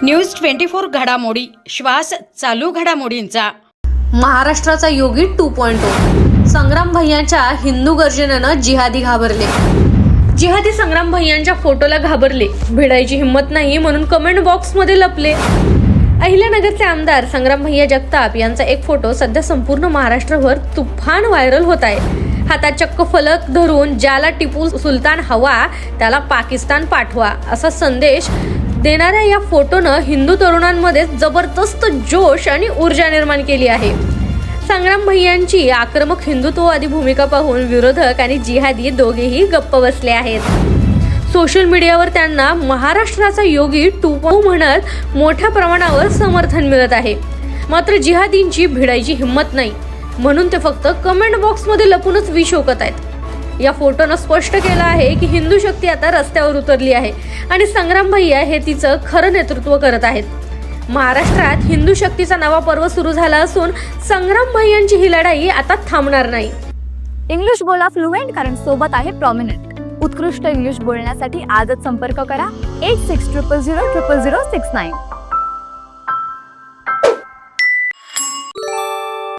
News 24 घडामोडी, श्वास चालू घडामोडींचा। महाराष्ट्राचा योगी 2.0, संग्राम भैयांच्या हिंदू गर्जनेनं जिहादी घाबरले। जिहादी संग्राम भैयांच्या फोटोला घाबरले, भिडायची हिंमत नाही म्हणून कमेंट बॉक्स मध्ये लपले। अहिल्यानगरचे आमदार संग्राम भैया जगताप यांचा एक फोटो सध्या संपूर्ण महाराष्ट्रभर तुफान व्हायरल होत आहे। हातात चक्क फलक धरून ज्याला टिपू सुलतान हवा त्याला पाकिस्तान पाठवा असा संदेश देणाऱ्या या फोटोनं हिंदू तरुणांमध्ये जबरदस्त जोश आणि ऊर्जा निर्माण केली आहे। संग्राम भैयांची आक्रमक हिंदुत्ववादी भूमिका पाहून विरोधक आणि जिहादी दोघेही गप्प बसले आहेत। सोशल मीडियावर त्यांना महाराष्ट्राचा योगी 2.0 म्हणत मोठ्या प्रमाणावर समर्थन मिळत आहे। मात्र जिहादींची भिडायची हिंमत नाही म्हणून ते फक्त कमेंट बॉक्समध्ये लपूनच विष ओकत आहेत। या फोटोनं स्पष्ट केलं आहे की हिंदू शक्ती आता रस्त्यावर उतरली आहे आणि संग्राम भैया हे तिचं खरं नेतृत्व करत आहेत। महाराष्ट्रात हिंदू शक्तीचा नवा पर्व सुरू झाला असून संग्राम भैयांची ही लढाई आता थांबणार नाही। इंग्लिश बोला फ्लुएंट, कारण सोबत आहे प्रॉमिनंट। उत्कृष्ट इंग्लिश बोलण्यासाठी आजच संपर्क करा 8600000069।